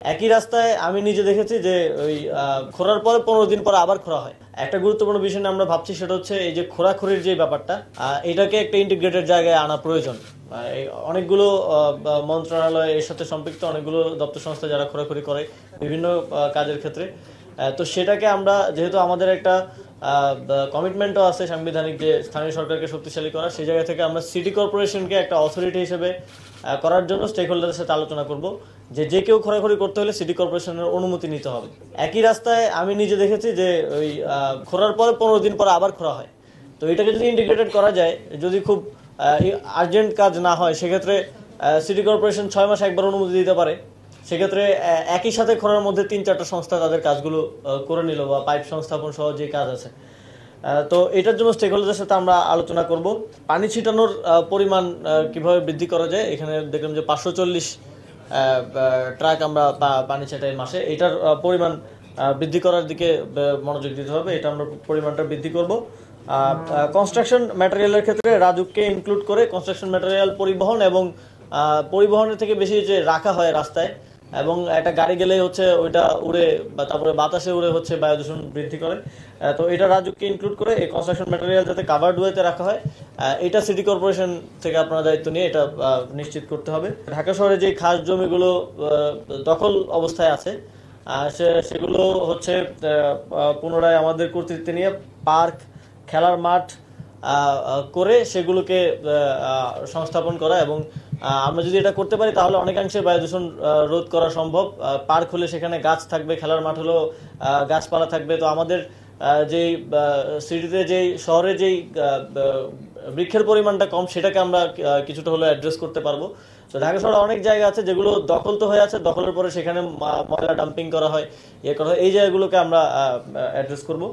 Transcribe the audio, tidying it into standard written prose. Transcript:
একই রাস্তায় আমি নিজে দেখেছি যে ওই খোঁড়ার পরে 15 দিন পর আবার খোঁড়া হয়। একটা গুরুত্বপূর্ণ বিষয় নিয়ে আমরা ভাবছি, সেটা হচ্ছে এই যে খোঁড়াখুড়ির যে ব্যাপারটা, এটাকে একটা ইন্টিগ্রেটেড জায়গায় আনা প্রয়োজন। এই অনেকগুলো মন্ত্রণালয় এর সাথে সম্পৃক্ত, অনেকগুলো দপ্তর সংস্থা যারা খোঁড়াখুড়ি করে বিভিন্ন কাজের ক্ষেত্রে। তো সেটাকে আমরা, যেহেতু আমাদের একটা কমিটমেন্টও আছে সাংবিধানিক, যে স্থানীয় সরকারকে শক্তিশালী করা, সেই জায়গা থেকে আমরা সিটি কর্পোরেশনকে একটা অথরিটি হিসেবে করার জন্য স্টেক হোল্ডারের সাথে আলোচনা করব যে কেউ খোঁড়াখুড়ি করতে হলে সিটি কর্পোরেশনের অনুমতি নিতে হবে। একই রাস্তায় আমি নিজে দেখেছি যে ওই খোঁড়ার পরে 15 দিন পর আবার খোঁড়া হয়। তো এটাকে যদি ইন্টিগ্রেটেড করা যায়, যদি খুব আর্জেন্ট কাজ না হয়, সেক্ষেত্রে সিটি কর্পোরেশন 6 মাস একবার অনুমতি দিতে পারে। সেক্ষেত্রে একই সাথে খোঁড়ার মধ্যে 3-4টা সংস্থা তাদের কাজগুলো করে নিল, বা পাইপ সংস্থাপন সহ যে কাজ আছে। তো এটার জন্য স্টেক হোল্ডারদের সাথে আমরা আলোচনা করব। পানি ছিটানোর পরিমাণ কিভাবে বৃদ্ধি করা যায়। এখানে দেখলাম যে 540 ট্রাক আমরা পানি ছেটাই মাসে। এটার পরিমাণ বৃদ্ধি করার দিকে মনোযোগ দিতে হবে। এটা আমরা পরিমাণটা বৃদ্ধি করব। কনস্ট্রাকশন ম্যাটেরিয়ালের ক্ষেত্রে রাজুককে ইনক্লুড করে কনস্ট্রাকশন ম্যাটেরিয়াল পরিবহন এবং পরিবহনের থেকে বেশি যে রাখা হয় রাস্তায়, এবং একটা গাড়ি গেলে হচ্ছে ওইটা উড়ে, বা তারপরে বাতাসে উড়ে হচ্ছে বায়ু দূষণ বৃদ্ধি করে। তো এটা রাজুককে ইনক্লুড করে এই কনস্ট্রাকশন ম্যাটেরিয়াল যাতে কাভার্ড ওয়েতে রাখা হয়, এটা সিটি কর্পোরেশন থেকে আপনারা দায়িত্ব নিয়ে এটা নিশ্চিত করতে হবে। ঢাকা শহরে যে খাস জমিগুলো দখল অবস্থায় আছে, সেগুলো হচ্ছে পুনরায় আমাদের কর্তৃত্বে নিয়ে পার্ক, খেলার মাঠ করে সেগুলোকে সংস্থাপন করা। এবং আমরা যদি এটা করতে পারি, তাহলে অনেকাংশে বায়ু দূষণ রোধ করা সম্ভব। পার্ক হলে সেখানে গাছ থাকবে, খেলার মাঠ হলেও গাছপালা থাকবে। তো আমাদের যেই সিটিতে, যেই শহরে যেই বৃক্ষের পরিমাণটা কম, সেটাকে আমরা কিছুটা হলেও অ্যাড্রেস করতে পারবো। তো ঢাকা শহরে অনেক জায়গা আছে যেগুলো দখল তো হয়ে আছে, দখলের পরে সেখানে ময়লা ডাম্পিং করা হয়, করা হয়। এই জায়গাগুলোকে আমরা অ্যাড্রেস করব।